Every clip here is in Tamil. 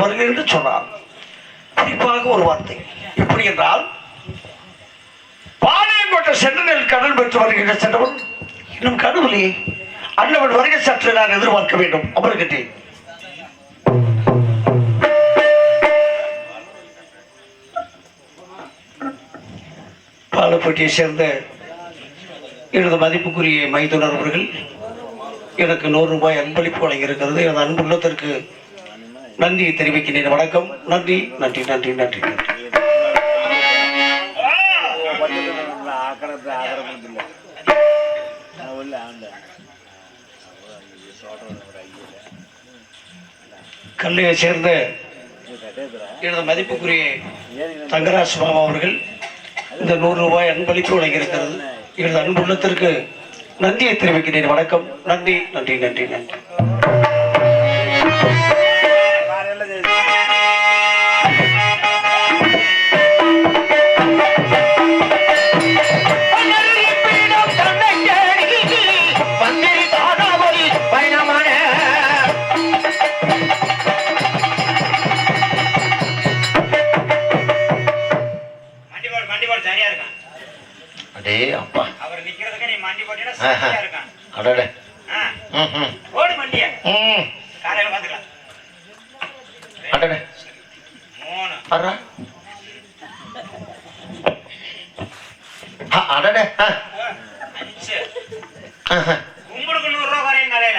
வருக என்று சொன்னார். குறிப்பாக ஒரு வார்த்தை எப்படி என்றால், பாளையங்கோட்டை சென்றனில் கடல் பெற்று வருகின்ற சென்றவன் இன்னும் கனவில்லையே, அண்ணவன் வருகை சற்று நான் எதிர்பார்க்க வேண்டும் அமர்கின்றேன். பாலப்பட்டியை சேர்ந்த எனது மதிப்புக்குரிய மைதுனர் அவர்கள் எனக்கு 100 ரூபாய் அன்பளிப்பு வழங்கியிருக்கிறது. எனது அன்புள்ளத்திற்கு நன்றியை தெரிவிக்கின்றேன். வணக்கம். நன்றி நன்றி நன்றி நன்றி நன்றி. கல்லையை சேர்ந்த எனது மதிப்புக்குரிய தங்கராஜ் மாமா அவர்கள் இந்த 100 ரூபாய் அன்பளிப்பு வழங்கியிருக்கிறது. எனது அன்புள்ளத்திற்கு நன்றியை தெரிவிக்கிறேன். வணக்கம். நன்றி நன்றி நன்றி நன்றி. உங்களுக்கு 100 ரூபாய் குறையும் கலையில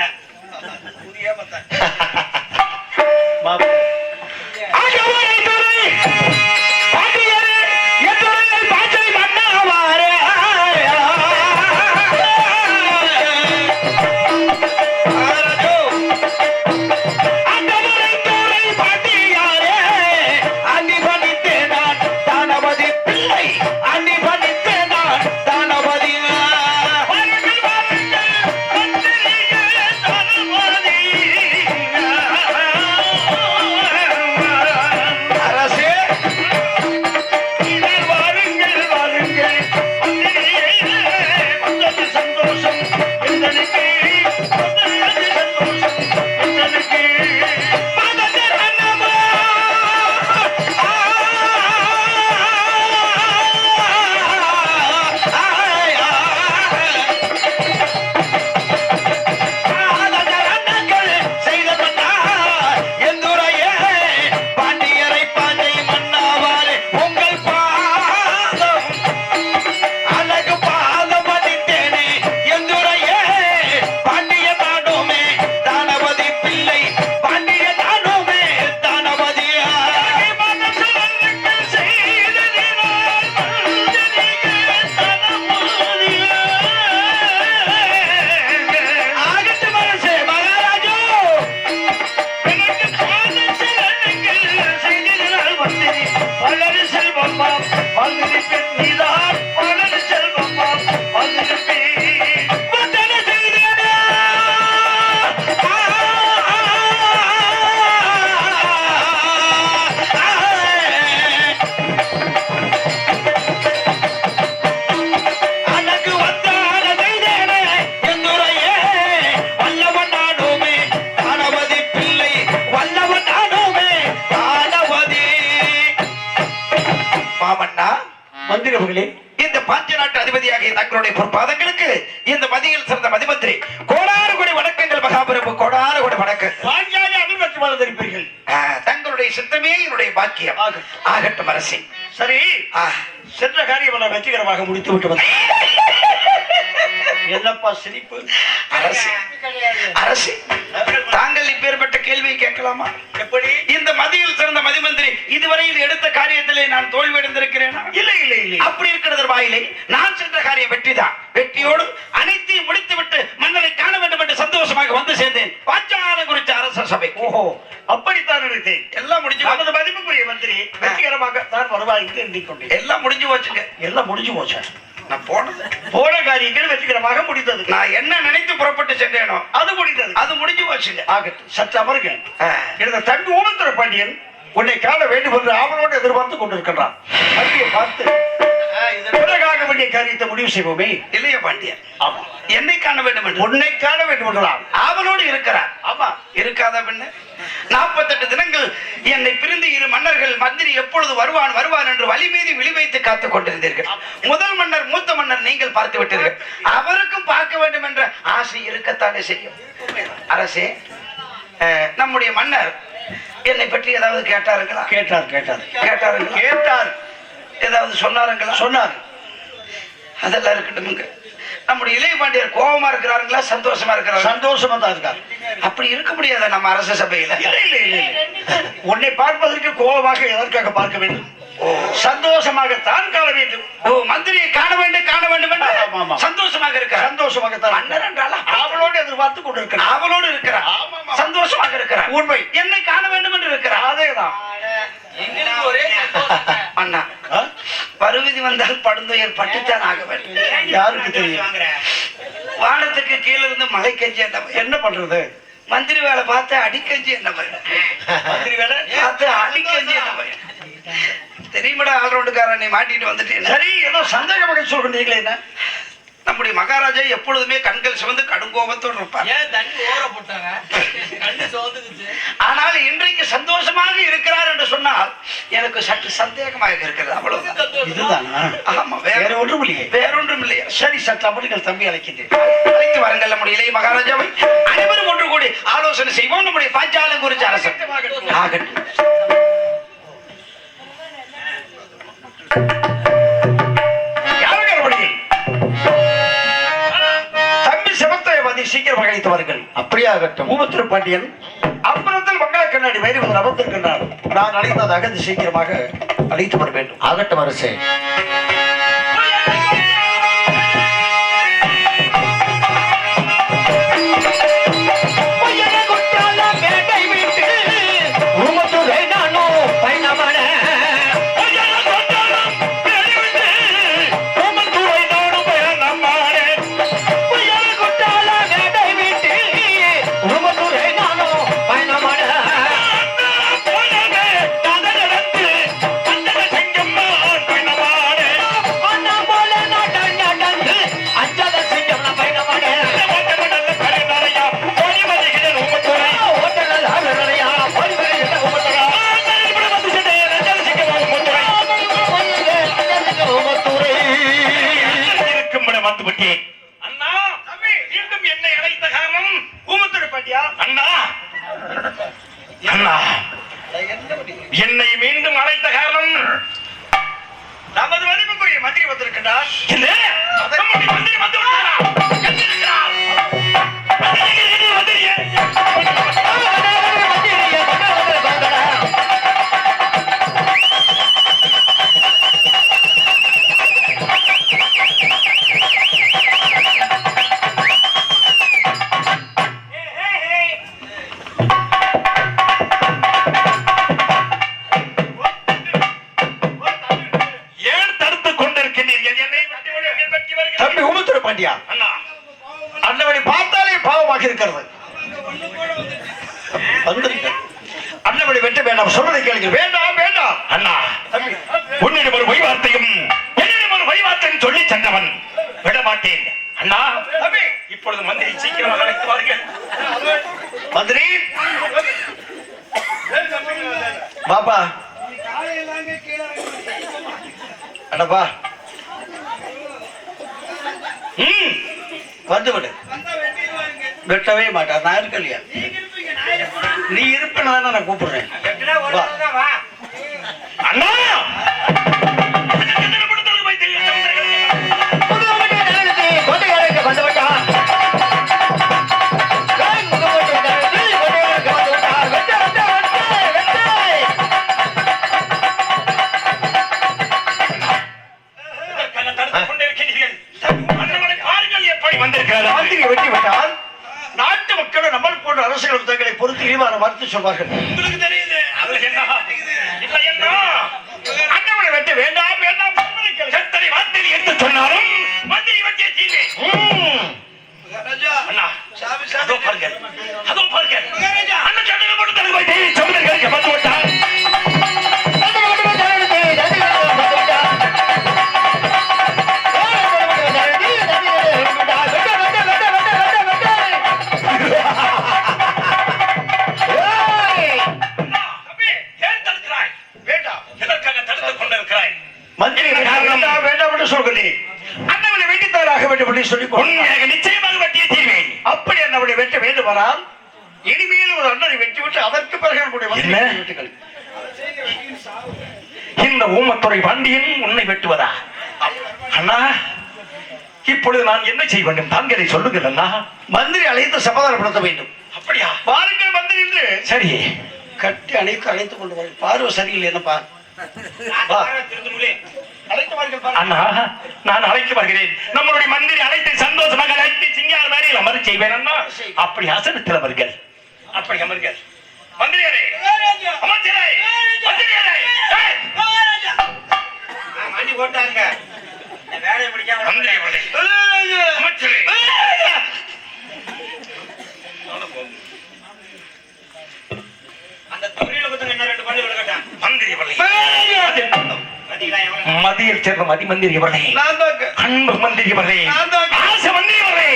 இந்த பாஞ்ச நாட்டு அதிபதியாக தங்களுடைய பொற்பாதங்களுக்கு இந்த மதியில் சிறந்த மதிமந்திரி கோடாறு கோடி வணக்கங்கள். மகாபிரபு கோடாறு கோடி வணக்கம். தங்களுடைய சித்தமே என்னுடைய பாக்கியம் ஆகட்டும் அரசே. சரி, சென்ற காரியம் வெற்றிகரமாக முடித்து விட்டு என்னப்பா சிரிப்பு? அரசே அரசே, தாங்கள் இப்பேற்பட்ட கேள்வியை கேட்கலாமா? எப்படி? இந்த மதியில் சிறந்த மதிமந்திரி இதுவரையில் எடுத்த காரியத்திலே நான் தோல்வி அடைந்திருக்கிறேனா? இல்லை இல்லை இல்லை. அப்படி இருக்கிறது வாயிலை நான் சென்ற காரியம் வெற்றிதான். வெற்றியோடு அனைத்தையும் முடித்துவிட்டு மன்னரை காண வேண்டும் என்று சந்தோஷமாக வந்து சேர்ந்தேன் பாஞ்சாலம் குறித்த அரச சபை. ஓஹோ, அப்படித்தான் நினைத்தேன். எல்லாம் முடிஞ்சு நமது மதிப்புக்குரிய மந்திரி வெற்றிகரமாக தான் வருவாய் என்று எண்ணிக்கொண்டேன். எல்லாம் முடிஞ்சு போச்சுங்க. எல்லாம் முடிஞ்சு போச்சா? நான் போன காரியங்கள் வெற்றிகரமாக முடிந்தது. நான் என்ன நினைத்து புறப்பட்டு சென்றேனோ அது முடிந்தது. அது முடிஞ்சு போச்சுங்க. ஆகட்டும், சற்று அமருங்க. எனது தம்பி ஊமந்துர பாண்டியன் உன்னை காண வேண்டும் என்று அவனோடு எதிர்பார்த்து கொண்டிருக்கிறான். தம்பியை பார்த்து பிறகாக வேண்டிய காரியத்தை முடிவு செய்வோமே. இளைய பாண்டியன் ஆமா, என்னை காண வேண்டும் என்று உன்னை காண வேண்டும் என்றால் ஆவலோடு இருக்கிறார். ஆமா, இருக்காதா பெண்ணு? 48 தினங்கள் என்னை பிரிந்து இரு மன்னர்கள் மந்திரி எப்பொழுது வருவான் வருவான் என்று வழி மீது விழி வைத்து காத்துக் கொண்டிருந்தீர்கள். முதல் மன்னர் மூத்த மன்னர் நீங்கள் பார்த்து விட்டீர்கள். அவருக்கும் பார்க்க வேண்டும் என்ற ஆசை இருக்கத்தானே செய்யும். அரசே, நம்முடைய மன்னர் என்னை பற்றி ஏதாவது கேட்டாருங்களா? கேட்டார். ஏதாவது சொன்னாருங்களா? சொன்னார். அதெல்லாம் இருக்கட்டும்ங்க. நம்முடைய இளைய பாண்டியர் கோபமா இருக்கிறாருங்களா, சந்தோஷமா இருக்கிறாரு? சந்தோஷமா தான் இருக்காரு. அப்படி இருக்க முடியாத நம்ம அரச சபையில. உன்னை பார்ப்பதற்கு கோபமாக எதற்காக பார்க்க வேண்டும்? சந்தோஷமாக தான் காண வேண்டும். மந்திரியை காண வேண்டும் சந்தோஷமாக இருக்கிறார். சந்தோஷமாக மன்னர் என்றாலும் அவளோடு எதிர்பார்த்து கொண்டிருக்கிறார். அவளோடு இருக்கிறார், சந்தோஷமாக இருக்கிறார். உண்மை, என்னை காண வேண்டும் என்று இருக்கிறார். அதேதான் அண்ணா. பருவிதி வந்தால் படுந்துயர் பட்டுத்தான் ஆக வேண்டும். யாருக்கு தெரியும்? வானத்துக்கு கீழே இருந்து மலை கஞ்சி என்ன பண்றது? மந்திரி வேலை பார்த்து அடிக்கஞ்சி என்ன பையன்? மந்திரி வேலை பார்த்து அடிக்கஞ்சி என்ன பையன்? தெரியுமாடா, ஆல்ரவுண்டுக்காரன் நீ மாட்டிட்டு வந்துட்டேன். சரி, ஏதோ சந்தேகமாக சொல்றீங்களே. என்ன, நம்முடைய மகாராஜா எப்பொழுதுமே கண்கள் சிவந்து கடுங்கோபத்தோடு இருப்பார். ஆனால் இன்றைக்கு சந்தோஷமாக இருக்கிறார் என்று சொன்னால் எனக்கு சற்று சந்தேகமாக இருக்கிறது. அவ்வளவு இதுதான். ஆமா, வேற ஒன்றும் இல்லையே. வேற ஒன்றும் இல்லையா? சரி, சற்று அமருங்கள், தம்பி அழைக்கின்றேன். அழைத்து வாருங்கள் நம்முடைய இளைய மகாராஜாவை. அனைவரும் ஒன்று கூடி ஆலோசனை செய்வோம். நம்முடைய பாஞ்சாலம் குறிச்ச அரசன் ஆகட்டும். சீக்கிரம் அழைத்து வாருங்கள். அப்படியே ஆகட்டும். ஊமத்துறை பாண்டியன் அப்புறத்தில் வங்காள கண்ணாடி வேறு அமர்ந்திருக்கின்றார். நான் அழைத்ததாக சீக்கிரமாக அழைத்து வர வேண்டும். ஆகட்டும் அரசே. என்னை மீண்டும் அழைத்த காரணம் நமது மதிப்புக்குரிய மந்திரி வந்திருக்கின்றார். அண்ணவனை பார்த்தாலே பாவமாக இருக்கிறது. அண்ணவனை வெட்ட வேண்டாம், சொல்வதை கேளுங்க. வேண்டாம் வேண்டாம் அண்ணா. உன்னிடம் ஒரு பொய் வார்த்தையும் என்னிடம் ஒரு பொய் வார்த்தையும் சொல்லி சென்றவன் விடமாட்டேன் அண்ணா. இப்பொழுது மந்திரி சீக்கிரமாக அழைத்து வாருங்கள். மந்திரி பாப்பா, அடப்பா வந்து விடு. வெட்டவே மாட்டார். நான் இருக்க இல்லையா? நீ இருப்பேன்னு தானே நான் கூப்பிடுறேன். அண்ணா நாட்டு மக்களும் நம்ம போன்ற அரசுகள் தங்களை பொறுத்து இழிவான மறுத்து சொல்வார்கள். உங்களுக்கு தெரியுது அண்ணவனை வெட்ட வேண்டாம் வேண்டாம் எத்தனை வார்த்தையில் எடுத்து சொன்னாலும் மந்திரி வட்டியை தீர்வே. அண்ணா அதோ பாருங்கள், அதோ பாருங்கள். அண்ணன் சண்டை போட்டு தலை போய் சமுதிரங்களுக்கு வந்து விட்டார். சொல்கிறேன். அண்ணவனை வெட்டித்தாராக வேண்டும் என்று சொல்லி நிச்சயமாக வெட்டிய தீர்வேன். அப்படி அண்ணவனை வெட்ட வேண்டுமானால் இனிமேல் ஒரு அண்ணனை வெட்டி விட்டு அதற்கு பிறகு வெட்டுகள். இந்த ஊமத்துறை பாண்டியன் உன்னை வெட்டுவதா? அண்ணா, இப்பொழுது நான் என்ன செய்ய வேண்டும்? தாங்களை சொல்லுங்கள் அண்ணா. மந்திரி அழைத்து சமாதானப்படுத்த வேண்டும். அப்படியா? பாருங்கள் மந்திரி என்று. சரி, கட்டி அழைத்துக் கொண்டு வர பார்வை சரியில்லை என்னப்பா. அண்ணா, நான் அழைத்து வருகிறேன். நம்மளுடைய மந்திரி அழைத்து சந்தோஷமாக அழைத்து சிங்கார் மேடையில் அமர செய்வேன் அண்ணா. அப்படி ஆசனத்தில் அமர்கள். அப்படி அமர்கள். மந்திரியாரே, அமைச்சரே, மந்திரியாரே, மணி போட்டாங்க. வேலையை முடிக்காம மந்திரி அவர்களே, அமைச்சரே, அந்த தொழில குத்தங்க என்ன ரெண்டு பண்ணி விடக்கட்டான். மந்திரி அவர்களே, மதியில் சேர்ந்த மதிமந்திரி அவர்களே, அன்பு மந்திரி அவர்களே, ஆசை மந்திரி அவர்களே,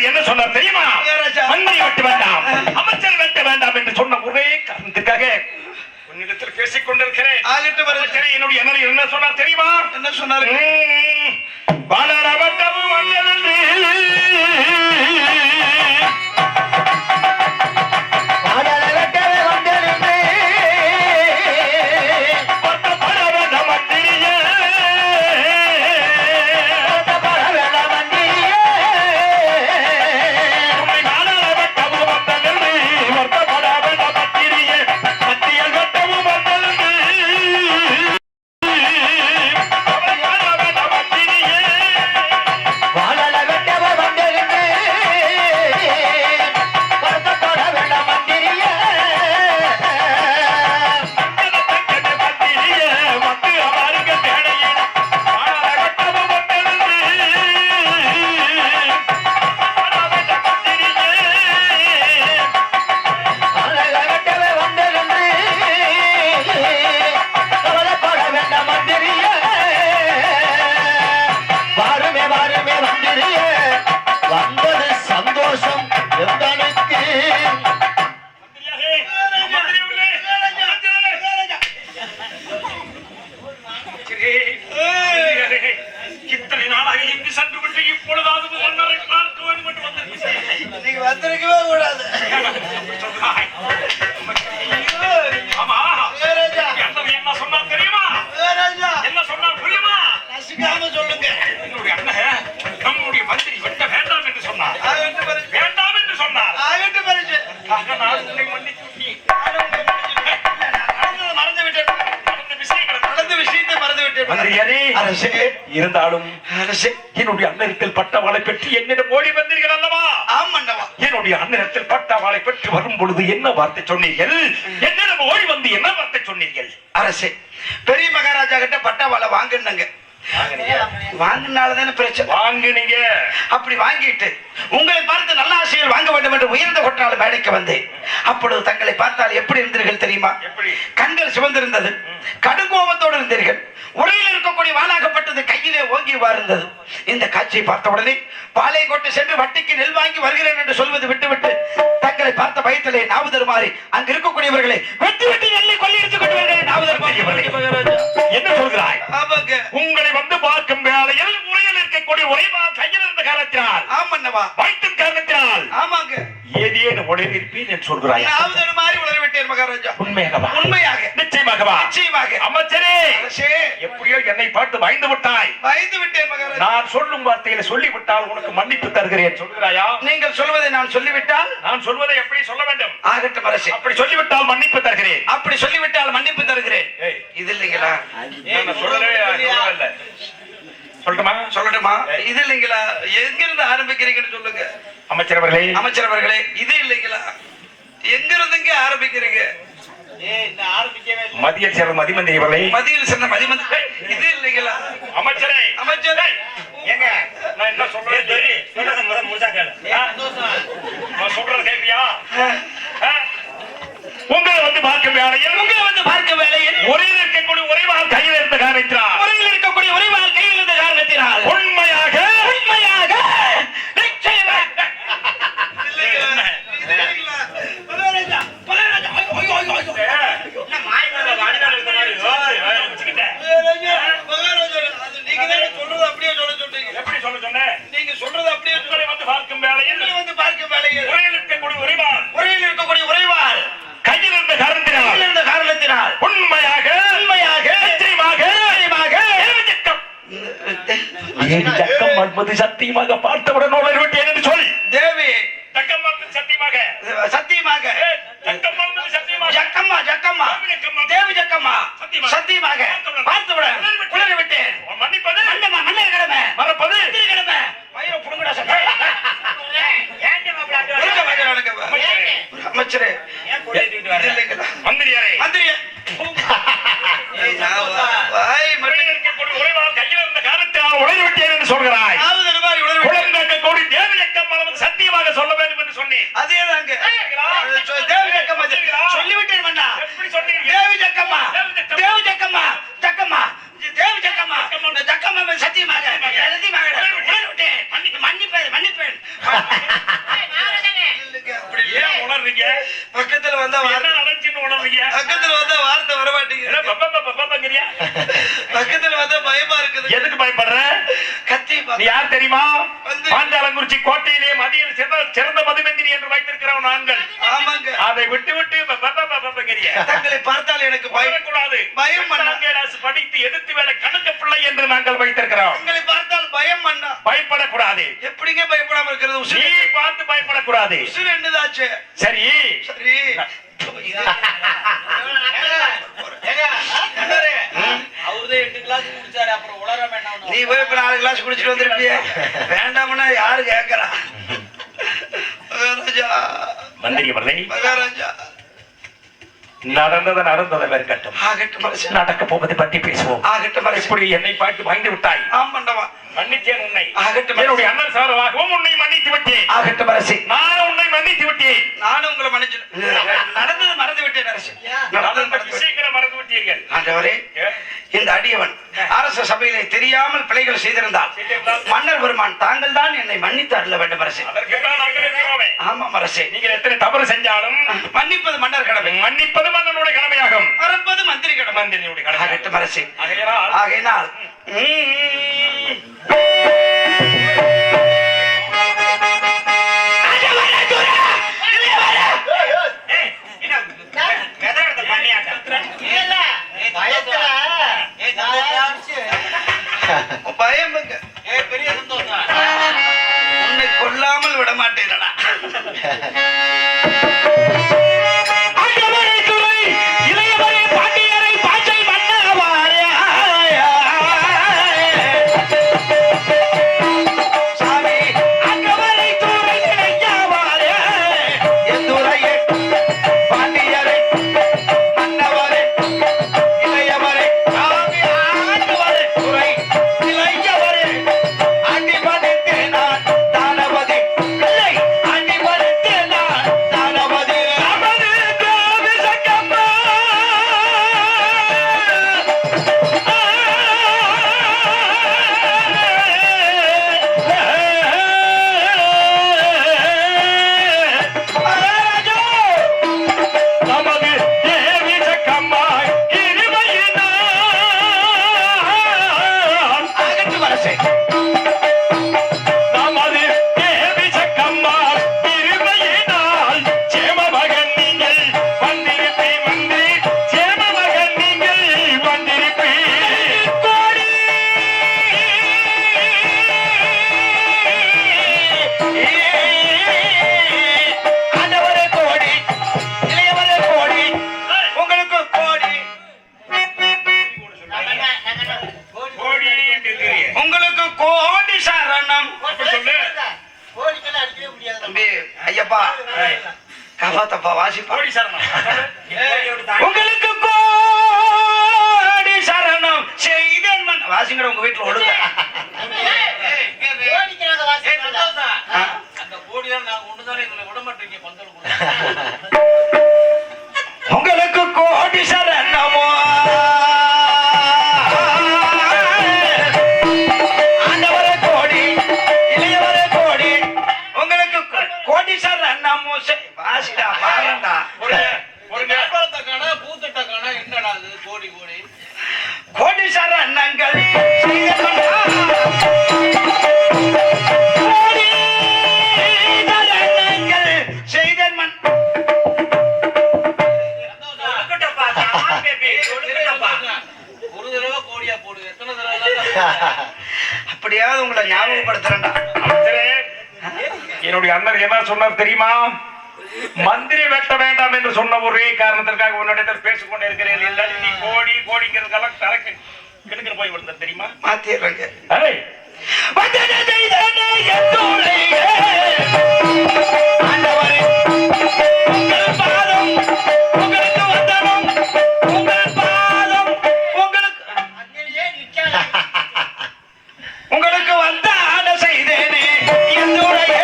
என்ன சொன்னார் தெரியுமா? மந்திரி வெட்ட வேண்டாம், அமைச்சர் வெட்ட வேண்டாம் என்று சொன்ன ஒரே காரணத்திற்காக உன்னிடத்தில் பேசிக் கொண்டிருக்கிறேன். என்னுடைய என்ன சொன்னார் தெரியுமா? என்ன சொன்னார்? இத்தனை நாளாக எங்கு சென்று விட்டு இப்பொழுதாவது மன்னரை பார்க்க வேண்டும் என்று வந்து நீங்க வந்திருக்கவே கூடாது. ஆமா, என்ன சொன்னார் தெரியுமா? என்ன சொன்னார் புரியுமா? ரசிக்காம சொல்லுங்க. என்னுடைய அண்ணன் நம்முடைய மந்திரி வெட்ட வேண்டாம் என்று சொன்னார். வேண்டாம் என்று சொன்னார். நான் உன்னை மன்னித்து இருந்தாலும் என்னுடைய அண்ணனத்தில் பட்டவாளை பெற்று என்னிடம் ஓடி வந்தீர்கள் அல்லவா? என்னுடைய அண்ணனத்தில் பட்டவாளை பெற்று வரும் பொழுது என்ன வார்த்தை சொன்னீர்கள்? என்னிடம் ஓடி வந்து என்ன வார்த்தை சொன்னீர்கள்? அரசே, பெரிய மகாராஜா கிட்ட பட்டவாளை வாங்கினாங்க. வாங்கினாலதானே பிரச்சனை. வாங்கினீங்க. அப்படி வாங்கிட்டு உங்களை பார்த்து நல்ல ஆசைகள் வாங்க வேண்டும் என்று உயர்ந்த கொட்டால மேடைக்கு வந்தேன். அப்பொழுது தங்களை பார்த்தால் எப்படி இருந்தீர்கள் தெரியுமா? கண்கள் சிவந்திருந்தது, கடுங்கோபத்தோடு இருந்தீர்கள். உரையில் இருக்கக்கூடிய வாளாகப்பட்டது கையிலே ஓங்கி வாழ்ந்தது. இந்த காட்சியை பார்த்த உடனே பாளையங்கோட்டை சென்று வட்டிக்கு நெல் வாங்கி வருகிறேன் என்று சொல்வது விட்டுவிட்டு தங்களை பார்த்த பயத்திலே நாவுதருமாறி அங்கு இருக்கக்கூடியவர்களை வெட்டி வெட்டி நெல்லை கொள்ளையடித்துக் கொண்டு வருகிறேன். என்ன சொல்கிறாய்? உங்களை வந்து பார்க்கும் வேளையில் உரையில் இருக்கக்கூடிய உரைவா கையில் இருந்த காரணத்தினால், ஆமன்னவா வைத்தின் காரணத்தினால், ஆமாங்க, ஏதேனும் உளறியிருப்பேன் என்று சொல்கிறாய். நாவுதருமாறி உளறிவிட்டேன் மகாராஜா. உண்மையாகவா? உண்மையாக. நிச்சயமாகவா? நிச்சயமாக. அமைச்சரே, எப்படியோ என்னை பார்த்து பயந்து விட்டாய். பயந்து விட்டேன் மகாராஜா. நான் சொல்லும் வார்த்தைகளை சொல்லிவிட்டால் உனக்கு மன்னிப்பு தருகிறேன். சொல்கிறாயா? நீங்கள் சொல்வதை நான் சொல்லிவிட்டால்? நான் சொல்வதை எப்படி சொல்ல வேண்டும்? ஆகட்டும் அரசே. அப்படி சொல்லிவிட்டால் மன்னிப்பு தருகிறேன். அப்படி சொல்லிவிட்டால் மன்னிப்பு தருகிறேன். இது இல்லைங்களா? சொல்லட்டுமா? சொல்லட்டுமா? இது இல்லைங்களா? எங்கிருந்து ஆரம்பிக்கிறீங்கன்னு சொல்லுங்க. அமைச்சர் அவர்களே, அமைச்சர் அவர்களே, இது இல்லைங்களா? எங்கிருந்துங்க ஆரம்பிக்கிறீங்க? மதியில் சேர்ந்த மதிமந்திரி அவர்களே, மதியில் சேர்ந்த மதிமந்திரி, இது இல்லைங்களா? அமைச்சரே, அமைச்சரே, ஏங்க நான் என்ன சொல்றேன் சொல்றது கேட்கியா? உங்களை வந்து பார்க்க வேலையில், உங்களை வந்து பார்க்க உரையில் இருக்கக்கூடிய உரைவாள் கையில் இருந்த காரணத்தினால் உரையில் இருக்கக்கூடிய உரைவாள் கையில் இருந்த காரணத்தினால் உண்மையாக நிச்சயமாக எப்படி சொல்ல சொன்னேன்? நீங்க சொல்றது அப்படியே உங்களை வந்து பார்க்கும் வேளையில் உரையில் இருக்கக்கூடிய உரைவாள் கையில் இருந்த காரணத்தினால் உண்மையாக நிச்சயமாக தேவி ஜக்கம் என்பது சத்தியமாக பார்த்தவுடன் உணர்விட்டேன் என்று சொல். தேவி ஜக்கம் என்பது சத்தியமாக ஜக்கம் என்பது சத்தியமாக ஜக்கம்மா தேவி ஜக்கம்மா சத்தியமாக பார்த்துவிட உணர்வு விட்டேன். மன்னிப்பது மன்னர் கடமை மறப்பது கடமை வயிறு புடுங்கடா அமைச்சரே மந்திரியாரே உரைவாள் கையில் இருந்த காரணத்தினால் உணர்விட்டேன் என்று சொல்கிறாய். குழந்தைக்கு தேவி ஜக்கம் அளவு சத்தியமாக சொல்ல வேண்டும் என்று சொன்னேன். அதேதாங்க தேவி ஜக்கம்மா சொல்லிவிட்டேன் மன்னா. எப்படி சொன்னீங்க? தேவி ஜக்கம்மா சத்தியமாக மன்னிப்பேன். ஏன் உணர்றீங்க? பக்கத்துல வந்தா என்ன நடந்துச்சுன்னு உணர்றீங்க? பக்கத்துல வந்தா வார்த்தை வர மாட்டேங்குது. பக்கத்துல வந்தா பயமா இருக்குது. எதுக்கு பயப்படுற? கத்தி நீ யார் தெரியுமா? பாஞ்சாலங்குறிச்சி கோட்டையிலே மதியில் சிறந்த மதுமந்திரி என்று வைத்திருக்கிறவன் நாங்கள். ஆமாங்க. அதை விட்டு தங்களை பார்த்தால் எனக்கு பயப்படக்கூடாது. பயம் படித்து எடுத்து வேலை கணக்கு பிள்ளை என்று நாங்கள் வைத்திருக்கிறோம். தங்களை பார்த்தால் பயம் அண்ணா. பயப்படக்கூடாது. எப்படிங்க பயப்படாம இருக்கிறது? நீ பார்த்து பயப்படக்கூடாது. உசுர் என்னதாச்சு? சரி நீ போய் 4 கிளாஸ் குடிச்சிட்டு வந்திருப்பிய. வேண்டாம்னா யாரு கேட்கறா? மந்திரி பிள்ளை மகாராஜா நடந்ததை இருக்கட்டும். நடக்க போவதை பற்றி பேசுவோம். இப்படி என்னை பார்த்து பயந்து விட்டாய். மன்னித்தேன் உன்னை. என்னுடைய அண்ணன் சார்பாகவும் உன்னை மன்னித்து விட்டேன். நான் உன்னை மன்னித்து விட்டேன். நானும் உங்களை மன்னிச்சு நடந்தது மறந்து விட்டேன் அரசு. விஷயங்களை மறந்து விட்டீர்கள். ஆண்டவரே, இந்த அடியவன் அரச சபையிலே தெரியாமல் பிழைகள் செய்திருந்தால் மன்னர் பெருமான் தாங்கள் தான் என்னை மன்னித்து அருள வேண்டும் அரசே. ஆமாம் அரசே. நீங்கள் எத்தனை தவறு செஞ்சாலும் மன்னிப்பது மன்னர் கடமை. மன்னிப்பது மன்னனுடைய கடமையாகும். மறப்பது மந்திரி கடமை. மந்திரியுடைய கடமை. ஆகட்டும் அரசே. ஆகையினால் பயம் பெரிய சந்தோஷம். உன்னை கொல்லாமல் விட மாட்டேன். கபாத்தப்பா வாசிப்பா. உங்களுக்கு கோடி சரணம் செய்தேன். வாசிங்கட உங்க வீட்டுல ஒழுங்க. உங்களுக்கு கோடி சரணமோ கோடீஸ்வர அண்ணங்கள் அப்படியாவது உங்களை ஞாபகப்படுத்துறேன்டா. என்னுடைய அண்ணன் என்ன சொன்னார் தெரியுமா? மந்திரி வெட்ட வேண்டாம் என்று சொன்ன ஒரே காரணத்திற்காக உன்னிடத்தில் பேசிக்கொண்டே இருக்கிறேன். எல்லாரும் நீ கோடி கோடிங்கிறதுக்கெல்லாம் தரக்கு கிணக்கு போய் விழுந்த தெரியுமா? மாத்திடுறேங்க. உங்களுக்கு வந்த ஆட செய்தேனே என்னுடைய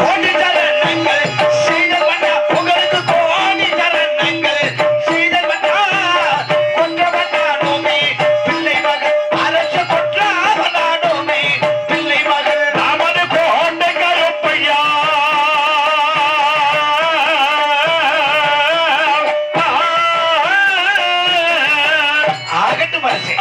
கோடி தரங்கள் செய்த பண்ணா உங்களுக்கு கோடி தரங்கள் செய்த பண்ணா கொன்ற பண்ணானோமே பிள்ளை மகள் அரச கொற்றாவலானோமே பிள்ளை மகள் நமது கோட்டை கருப்பையா ஆகட்டும் அரசே.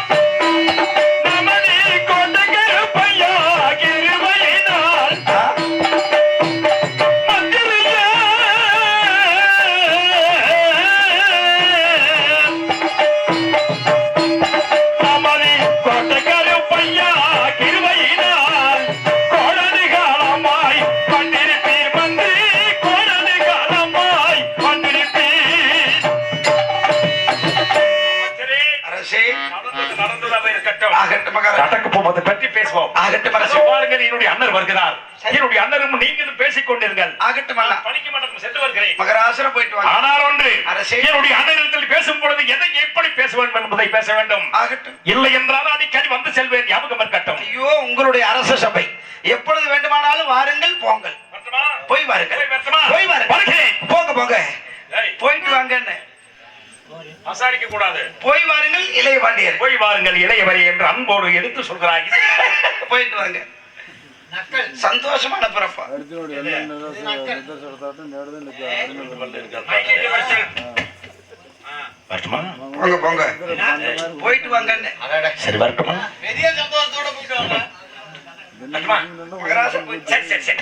பேசும் பொழுது எதை எப்படி பேச வேண்டும் என்பதை பேச வேண்டும். இல்லை என்றால் அடிக்கடி வந்து செல்வேன். ஞாபகம் இருக்கட்டும். ஐயோ, உங்களுடைய அரச சபை எப்பொழுது வேண்டுமானாலும் வாருங்கள் போங்கள். போய் வாருங்கள், போய் வாருங்கள், போங்க போங்க, போயிட்டு வாங்க. அசாரிக்க கூடாது. போய் வாருங்கள் இளைய பாண்டியர், போய் வாருங்கள் இளையவரே என்று அன்போடு எடுத்து சொல்கிறாய். போயிட்டு வாங்க. சந்தோஷமான பிறப்பா. போங்க போங்க, போயிட்டு வாங்க. சரி, வரட்டுமா? பெரிய சந்தோஷத்தோட போயிட்டு வாங்க. சரி சரி சரி.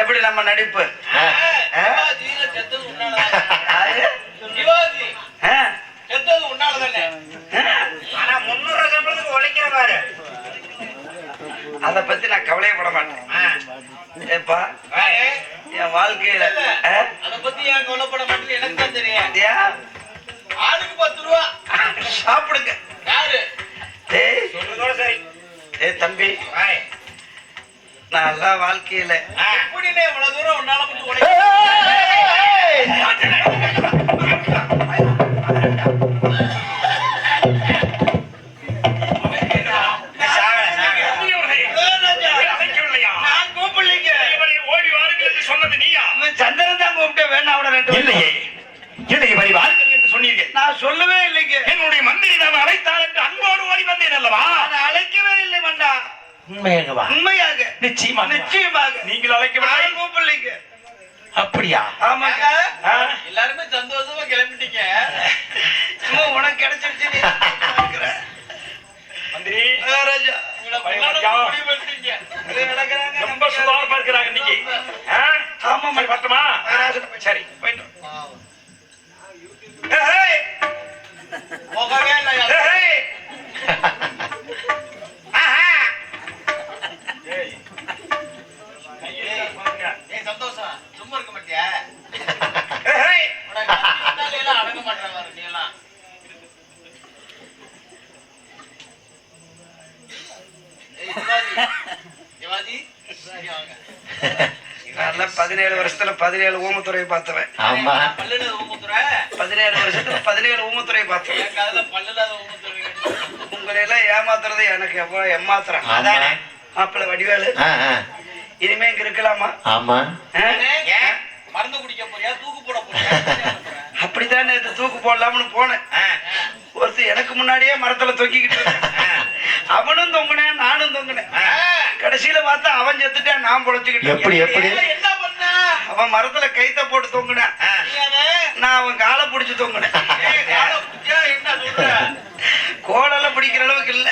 எப்படி நம்ம நடிப்பு? அத பத்தி நான் கவலையப்பட மாட்டேன். ஏப்பா, என் வாழ்க்கையில அத பத்தி ஏன் கவலைப்பட மாட்டேன்? எனக்கு தான் தெரியும். ஆளுக்கு 10 ரூபா சாப்பிடுங்க. யாரு? தம்பி, நல்லா வாழ்க்கையில இவ்வளவு தூரம் உன்னால சந்திரன் தான் கூப்பிட்டு வேணா அவட ரெண்டு இல்லையே. இளையவரை வாருங்கள் என்று சொன்னீர்கள். நான் சொல்லவே இல்லைங்க. என்னுடைய மந்திரி நான் அழைத்தார் என்று அன்போடு ஓடி வந்தேன் அல்லவா? நான் அழைக்கவே இல்லை மண்டா. உண்மையாகவா? உண்மையாக, நிச்சயமாக, நிச்சயமாக. நீங்கள் அழைக்கவில்லை, கூப்பிடலைங்க. அப்படியா? ஆமாங்க. எல்லாருமே சந்தோஷமா கிளம்பிட்டீங்க. உனக்கு கிடைச்சிருச்சு. மந்திரி ராஜா, ரொம்ப சுதாரமா இருக்கிறாங்க இன்னைக்கு. ஆமா, பட்டுமா? சரி, போயிட்டு போகவே இல்லை. சந்தோஷம் சும்மா இருக்க மாட்டியா? அடங்க மாட்டேன் நீ எல்லாம். 17 வருஷத்துல 17 ஊமத்துறையை பார்த்தவன். ஆமா 17 வருஷத்துல 17 ஊமத்துறையை பார்த்தவன். உங்களை எல்லாம் ஏமாத்துறது எனக்கு எவ்வளவு ஏமாத்துறேன். அதானே மாப்பிள்ளை வடிவேலு இனிமே இங்க இருக்கலாமா? ஆமா மருந்து குடிக்க போறியா தூக்கு போட போறியா? அப்படித்தான் நேற்று தூக்கு போடலாம்னு போனேன். ஒருத்தர் எனக்கு முன்னாடியே மரத்துல தொங்கிக்கிட்டு இருந்தேன். அவனும் தொங்குனேன், நானும் தொங்குனேன். கடைசியில பார்த்தா அவன் செத்துட்டான், நான் பொழைச்சுக்கிட்டேன். எப்படி எப்படி என்ன பண்ண? அவன் மரத்துல கைத்த போட்டு தொங்குனேன், நான் அவன் காலை பிடிச்சு தொங்குனேன். என்ன சொல்ற? கோலெல்லாம் பிடிக்கிற அளவுக்கு இல்ல.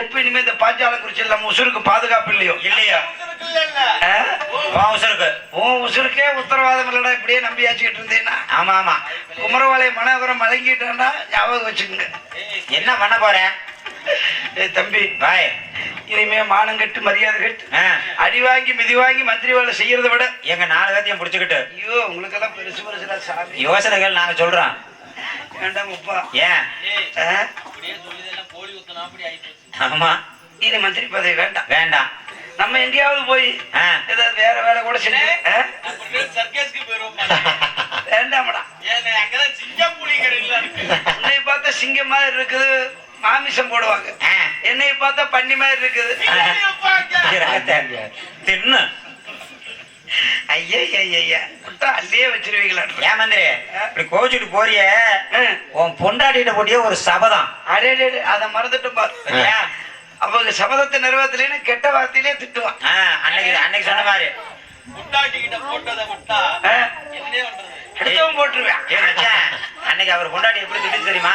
எப்ப இனிமே இந்த பாஞ்சாலங்குறிச்சி நம்ம உசுருக்கு பாதுகாப்பு இல்லையோ? இல்லையா உன் உசுருக்கே உத்தரவாதம் இல்லடா. இப்படியே நம்பியாச்சுக்கிட்டு இருந்தேன்னா. ஆமா ஆமா குமரவாளைய மனோகரம் மலங்கிட்டான்னா ஞாபகம் வச்சுக்கோங்க. என்ன பண்ண போறேன் தம்பி பாய் இனிமே மானம் கட்டு மரியாதை கட்டு அடி வாங்கி மிதி வாங்கி மந்திரி வேலை செய்யறதை விட எங்க 4 பேத்தையும் புடிச்சுக்கிட்டு ஐயோ உங்களுக்கு எல்லாம் பெருசு பெருசுடா சாமி. யோசனைகள் நாங்க சொல்றோம். வேண்டாம் அப்பா. ஏன் ஆமா இனி மந்திரி பதவி வேண்டாம். வேண்டாம். நம்ம எங்கேயாவது போய் ஏதாவது வேற வேலை கூட செஞ்சு சர்க்கஸ்க்கு போயிருவோம். வேண்டாமடா. அங்கதான் சிங்கம் புலி கடையில இருக்கு. உன்னை பார்த்தா சிங்கம் மாதிரி இருக்குது, மாமிசம் போடுவாங்க. என்னை பார்த்தா பன்னி மாதிரி இருக்குது. தின்னு ஐயா முட்டை அள்ளியே வச்சிருவீங்களா? ஏன் மந்திரி இப்படி கோச்சுட்டு போறிய? உன் பொண்டாட்டிட்ட போட்டியே ஒரு சபதம். அடே அதை மறந்துட்டும் பாரு. அவங்க சபதத்தை நிறைவேற்றலன்னு கெட்ட வார்த்தையிலே திட்டுவான். அன்னைக்கு சொன்ன மாதிரி முட்டாட்டிக்கிட்ட போட்டதை விட்டா என்ன பண்றது? எடுத்தவன் போட்டுருவேன். அன்னைக்கு அவர் பொண்டாட்டி எப்படி திட்டு தெரியுமா?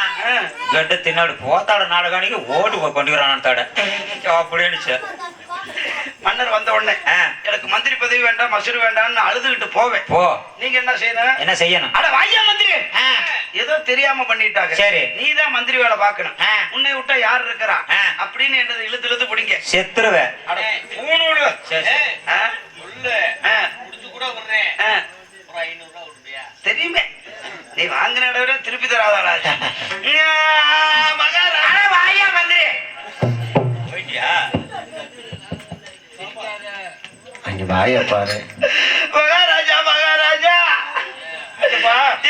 கெட்டு தின்னாடு போத்தாட நாடகானிக்கு ஓட்டு கொண்டுக்கிறான் தாட அப்படின்னு. மன்னர் வந்த உடனே எனக்கு மந்திரி பதவி வேண்டாம், மசூர் வேண்டாம்னு அழுதுகிட்டு போவேன். போ. நீங்க என்ன செய்யணும்? என்ன செய்யணும்? அட வாயா மந்திரி. ஏதோ தெரியாம பண்ணிட்டாங்க. சரி நீதான் மந்திரி வேலை பார்க்கணும். உன்னை விட்டா யாரு இருக்கிறா அப்படின்னு என்னது இழுத்து இழுத்து பிடிங்க. செத்துருவேன். தெரியுமே நீ வாங்கின விட திருப்பி தராதாடா. வாயா மந்திரி. போயிட்டியா? அங்க வாய பாரு. மகாராஜா மகாராஜா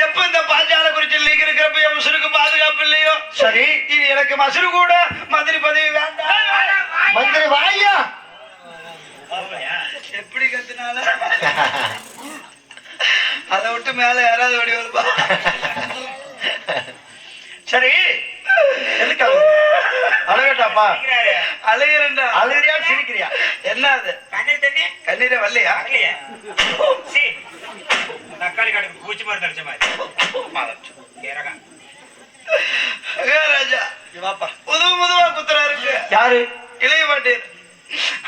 எப்ப இந்த பாஞ்சாலங்குறிச்சி நீங்க இருக்கிறப்ப என் மசுருக்கு பாதுகாப்பு இல்லையோ? சரி இது எனக்கு மசுரு கூட மந்திரி பதவி வேண்டாம். மந்திரி வாயா. எப்படி கத்துனால அதை விட்டு மேல யாராவது ஓடி வருப்பா. சரி அழகட்டாப்பா அழுகிறா அழுகிறியா சிரிக்கிறியா? என்ன அது கண்ணீரே வரலையா? தக்காளி கடைக்கு பூச்சி மருந்து அடிச்ச மாதிரி. ராஜா முதுவா குத்துறாருங்க. யாரு? இளைய பாட்டு.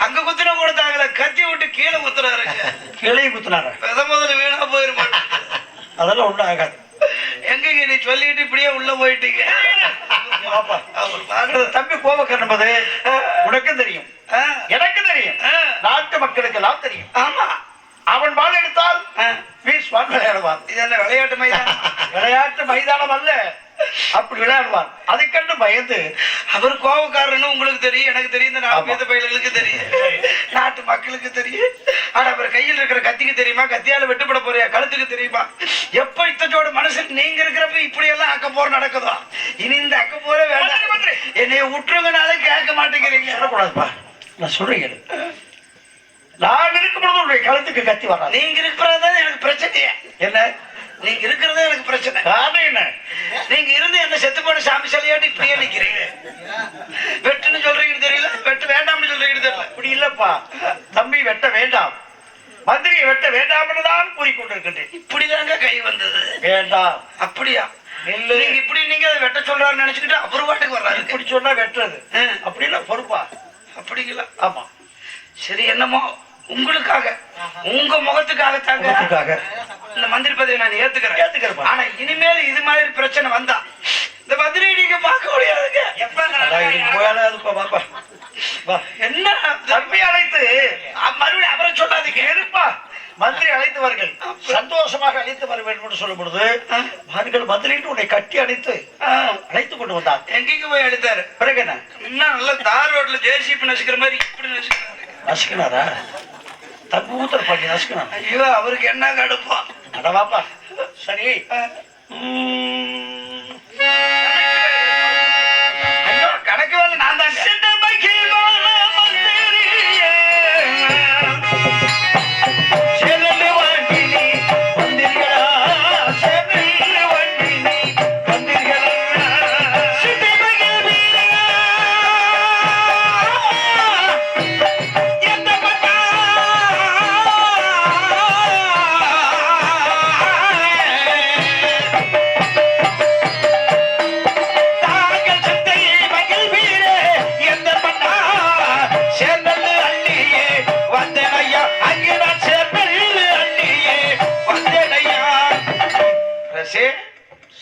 அங்க குத்துன கூட தாங்கள கத்தி விட்டு கீழே குத்துறாருங்க. கீழே குத்துனாரு. முதல்ல வீணா போயிருமா? அதெல்லாம் ஒண்ணும் ஆகாது. எங்க நீ சொல்லிட்டு இப்படியே உள்ள போயிட்டீங்க. தம்பி கோபக்காரன் என்பது உனக்கும் தெரியும், எனக்கு தெரியும், நாட்டு மக்களுக்கு எல்லாம் தெரியும். ஆமா அவன் பால் எடுத்தால் விளையாடுவான். இதெல்லாம் விளையாட்டு மைதானம். விளையாட்டு மைதானம் அல்ல, அப்படி விளையாடுவான். அதை கண்டு பயந்து அவர் கோபக்காரன்னு உங்களுக்கு தெரியும், எனக்கு தெரியும், இந்த நாட்டு பயிர்களுக்கு தெரியும், நாட்டு மக்களுக்கு தெரியும். ஆனா அவர் கையில் இருக்கிற கத்திக்கு தெரியுமா? கத்தியால வெட்டுப்பட போறியா? கழுத்துக்கு தெரியுமா? எப்ப இத்தோட மனசுக்கு நீங்க இருக்கிறப்ப இப்படி எல்லாம் அக்க போற நடக்குதோ, இனி இந்த அக்க போற வேண்டாம். என்னைய விட்டுருங்கனாலும் கேட்க மாட்டேங்கிறீங்க. சொல்லக்கூடாதுப்பா, நான் சொல்றேன். நான் இருக்கும்போது உங்களுடைய கழுத்துக்கு கத்தி வர. நீங்க இருக்கிறதா எனக்கு பிரச்சனையே. என்ன? நீங்க இருக்கிறதே எனக்கு பிரச்சனை. காரணம் என்ன? நீங்க இருந்து என்ன செத்து போன சாமி சிலையாட்டு இப்படியே நிக்கிறீங்க. வெட்டுன்னு சொல்றீங்கன்னு தெரியல, வெட்டு வேண்டாம்னு சொல்றீங்கன்னு தெரியல. அப்படி இல்லப்பா தம்பி, வெட்ட வேண்டாம், மந்திரியை வெட்ட வேண்டாம்னு தான் கூறிக்கொண்டிருக்கின்றேன். இப்படிதாங்க கை வந்தது. வேண்டாம். அப்படியா? நீங்க இப்படி நீங்க அதை வெட்ட சொல்றாருன்னு நினைச்சுக்கிட்டு அவரு பாட்டுக்கு வர்றாரு. இப்படி சொன்னா வெட்டுறது அப்படின்னா பொறுப்பா? அப்படிங்களா? ஆமா. சரி, என்னமோ உங்களுக்காக உங்க முகத்துக்காக இந்த மந்திரி பதவி நான் ஏத்துக்கிறேன். ஆனா இனிமேல் இது மாதிரி பிரச்சனை வந்தா இந்த மந்திரி நீங்க பார்க்க முடியாதுங்க. என்ன தம்பி அழைத்து மறுபடியும் அவரை சொல்லாதீங்க. இருப்பா மந்திரி அழைத்தவர்கள் சந்தோஷமாக அழைத்து வர வேண்டும் என்று சொல்லும் பொழுது அவர்கள் மந்திரின்னு உன்னை கட்டி அழைத்து கொண்டு வந்தார். எங்கெங்க போய் அழைத்தாரு? பிறகு என்ன நல்ல தார் ரோட்ல ஜேசிபி நசுக்கிற மாதிரி இப்படி நசுக்கிறாரா? தப்பூத்தர் பாட்டி நசுக்கணும். ஐயோ அவருக்கு என்ன கடுப்பா. அடவாப்பா. சரி ஐயோ கணக்கு வேலை நான் தாங்க.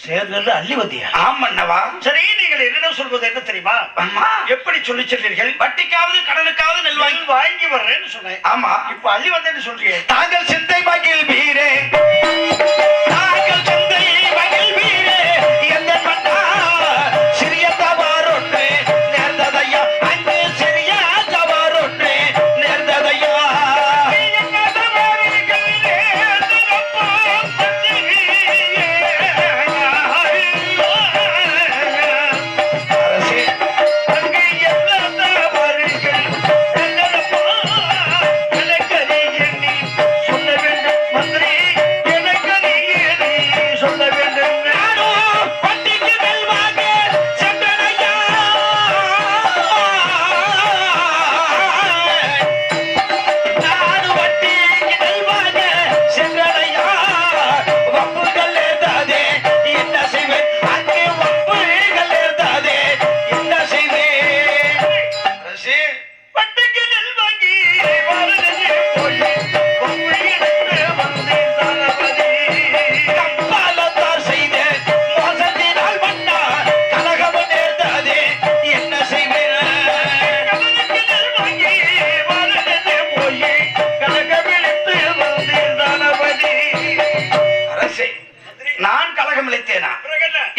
சேர்ந்து அள்ளி வந்தியா? ஆமண்ணவா. சரி நீங்கள் என்னிடம் சொல்வது என்ன தெரியுமா? அம்மா எப்படி சொல்லி சென்றீர்கள்? வட்டிக்காவது கடனுக்காவது நெல் வாங்கி வர்றேன்னு சொன்னேன். ஆமா இப்ப அள்ளி வந்தேன்னு சொல்றீங்க. தாங்கள் சிந்தை மகிழ் வீரே, தாங்கள் சிந்தை மகிழ் வீரே, எந்த மன்னா சிறிய தவறொன்று நேர்ந்ததையா, அங்கு சிறிய தவறொன்று நேர்ந்ததையா.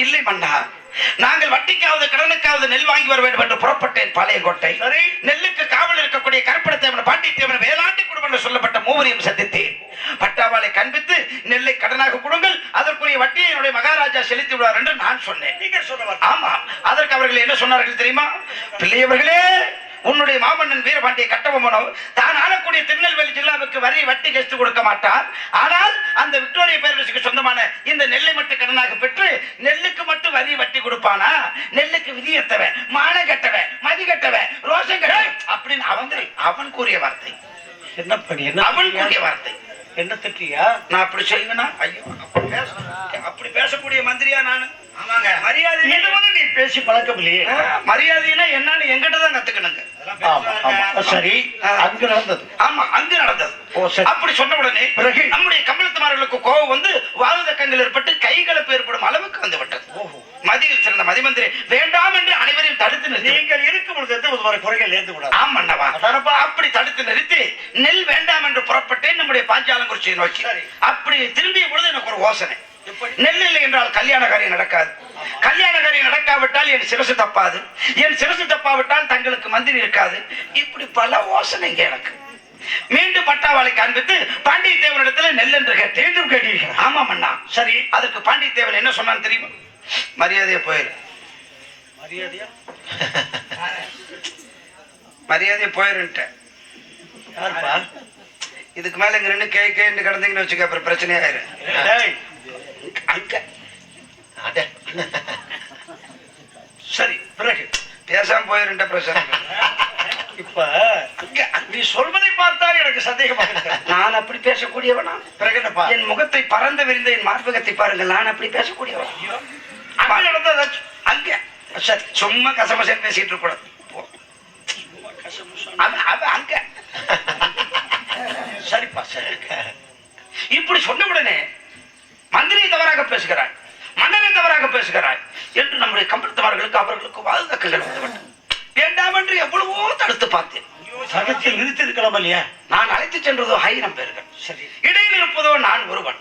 இல்லை மன்னா, நாங்கள் வட்டிக்காவது கடனுக்காவது நெல் வாங்கி வர வேண்டும் என்று புறப்பட்டேன் பாளையங்கோட்டை. நெல்லுக்கு காவல் இருக்கக்கூடிய கருப்பணத்தேவன், பாண்டித்தேவன், வேளாண்டி குடும்பம் என்று சொல்லப்பட்ட மூவரையும் சந்தித்தேன். பட்டாவாளை காண்பித்து நெல்லை கடனாக கொடுங்கள், அதற்குரிய வட்டியை என்னுடைய மகாராஜா செலுத்தி விடுவார் என்று நான் சொன்னேன். நீங்கள் சொன்னவர்? ஆமா. அதற்கு அவர்கள் என்ன சொன்னார்கள் தெரியுமா? பிள்ளையவர்களே, உன்னுடைய மாமன்னன் வீரபாண்டிய கட்டபொம்மனோ தான் ஆளக்கூடிய திருநெல்வேலி ஜில்லாவுக்கு வரி வட்டி கெஸ்ட் கொடுக்க மாட்டார். ஆனால் அந்த விக்டோரிய பேரரசுக்கு சொந்தமான இந்த நெல்லை மட்டும் கடனாக பெற்று நெல்லுக்கு மட்டும் வரி வட்டி கொடுப்பானா? நெல்லுக்கு விதியத்தவன், மானம் கட்டவன், மதி கட்டவன், ரோஷம் கட்டவன் அப்படின்னு அவன் கூறிய வார்த்தை. என்ன பண்ணி என்ன அவன் கூறிய வார்த்தை. என்ன திட்டியா? நான் அப்படி செய்வேனா? ஐயோ, அப்படி பேசக்கூடிய மந்திரியா நானு? ஆமாங்க. மரியாதை நீ பேசி பழக்கம் இல்லையே. மரியாதைனா என்னன்னு என்கிட்ட தான் கத்துக்கணுங்க. சரி, அங்கு நடந்தது. ஆமா, அங்கு நடந்தது. அப்படி சொன்ன உடனே பிறகு நம்முடைய கம்பளத்துமார்களுக்கு கோபம் வந்து வாயுதக்கங்கள் ஏற்பட்டு கைகலப்பு ஏற்படும் அளவுக்கு வந்து விட்டது. மதியில் சிறந்த மதிமந்திரி வேண்டாம் என்று அனைவரையும் தடுத்து நிறுத்தி, நீங்கள் இருக்கும் பொழுது எந்த குறைகள் ஏந்து கூடாது. ஆமண்ணவா. அப்படி தடுத்து நிறுத்தி நெல் வேண்டாம் என்று புறப்பட்டேன் நம்முடைய பாஞ்சாலங்குறிச்சியை நோக்கி. அப்படி திரும்பிய பொழுது எனக்கு ஒரு யோசனை. நெல் இல்லை என்றால் கல்யாண காரியம் நடக்காது. கல்யாண காரியம் நடக்காவிட்டால் என் சிரசு தப்பாது. என் சிரசு தப்பாவிட்டால் தங்களுக்கு மந்திரி இருக்காது. இப்படி பல யோசனைங்க எனக்கு. மீண்டும் பட்டாவாளை காண்பித்து பாண்டியத்தேவனிடத்துல நெல் என்று கேட்டேன். மீண்டும் கேட்டீர்கள்? ஆமா மன்னா. சரி, அதுக்கு பாண்டியத்தேவன் என்ன சொன்னான்னு தெரியுமா? மரியாதையா போயிரு. மரியாதையா போயிருன்ட்ட. இதுக்கு மேல இங்க ரெண்டு கேன்னு கிடந்தீங்கன்னு வச்சுக்க, அப்புறம் பிரச்சனையாயிரு. சரி, பிறகு பேசாம போயிருந்த பிரச்சனை. இப்ப நீ சொல்வதை பார்த்தால் எனக்கு சந்தேகமாக. நான் அப்படி பேசக்கூடியவனா? பிறகு என் முகத்தை பறந்து விரிந்த என் மார்பகத்தை பாருங்கள், நான் அப்படி பேசக்கூடியவன். அங்க சரி, சும்மா கசமசன் பேசிட்டு இருக்க கூடாது. அங்க சரிப்பா, சரி. இப்படி சொன்ன உடனே மந்திரியை தவறாக பேசுகிறாய், மன்னரை தவறாக பேசுகிறாய் என்று நம்முடைய கம்பளத்தவர்களுக்கு அவர்களுக்கு வாதக்கங்கள் வந்துவிட்டது. வேண்டாம் என்று எவ்வளவோ தடுத்து பார்த்தேன். சகத்தில் நிறுத்திருக்கலாம் இல்லையா? நான் அழைத்து சென்றதோ 1000 பேர்கள். சரி, இடையில் இருப்பதோ நான் ஒருவன்,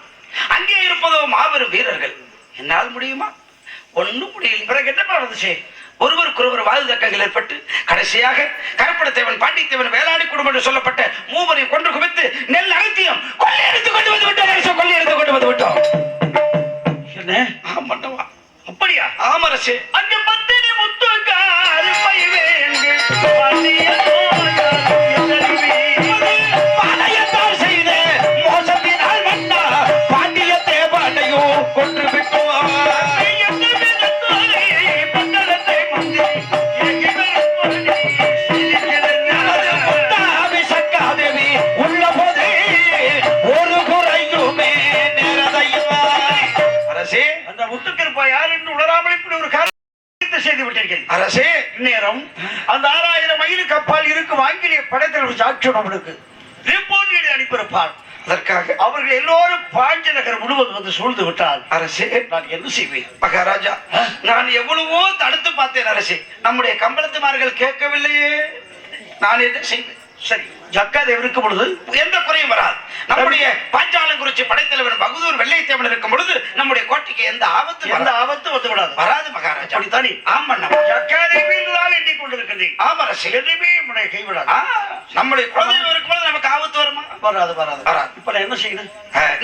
அங்கே இருப்பதோ மாபெரும் வீரர்கள். என்னால் முடியுமா? ஒன்னும் முடியல. பிறகு என்ன நடந்துச்சு? ஒருவருக்கொருவர் வாது தக்கங்கள் ஏற்பட்டு கடைசியாக கருப்பணத்தேவன், பாண்டித்தேவன், வேளாடி குடும்பம் என்று சொல்லப்பட்ட மூவரையும் கொண்டு குவித்து நெல் அனைத்தையும் கொள்ளையடித்து கொண்டு வந்து விட்டோம். கொள்ளையடித்து கொண்டு வந்து விட்டோம். என்ன? ஆமாண்டவா. அப்படியா? ஆமரசே. அங்க பத்தினி முத்துக்காரி பைவேங்கு பாளையத்தால் செய்த மோசத்தினால் வந்தா பாண்டிய தேவானையும் கொன்று விட்டோம். உள்ள போதே ஒரு குறையுமே நேரதையுமா அரசே, அந்த முத்துக்கருப்பா யார் என்று உணராமல் இப்படி ஒரு காரியத்தை செய்து விட்டீர்கள். அரசே, இந்நேரம் அந்த 6000 மைலுக்கு அப்பால் இருக்கும் ஆங்கிலேய படைத்தலைவர் சாட்சியம் அவனுக்கு ரிப்போர்ட் எழுதி அனுப்பியிருப்பார். அதற்காக அவர்கள் எல்லோரும் பாஞ்ச நகர் முழுவதும் வந்து சூழ்ந்து விட்டால் அரசே, நான் என்ன செய்வேன்? மகாராஜா, நான் எவ்வளவோ தடுத்து பார்த்தேன் அரசே. நம்முடைய கம்பளத்துமார்கள் கேட்கவில்லையே. நான் என்ன செய்வேன்? சரி, ஜக்காதேவன் இருக்கும் பொழுது எந்த குறையும் வராது. நம்முடைய பாஞ்சாலங்குறிச்சி படைத்தலைவன் பகுதூர் வெள்ளைத்தேவன் இருக்கும் பொழுது நம்முடைய கோட்டைக்கு எந்த ஆபத்து வந்து விடாது. வராது மகாராஜா. அப்படித்தானே? ஆமண்ணா. ஜக்காதேவின் தான் எண்ணிக் கொண்டிருக்கின்றேன். ஆமரசே, எதுவுமே உன்னை கைவிடாது. நம்முடைய குலதெய்வம் இருக்கும் பொழுது நமக்கு ஆபத்து வருமா? வராது. வராது. இப்ப நான் என்ன செய்யணும்?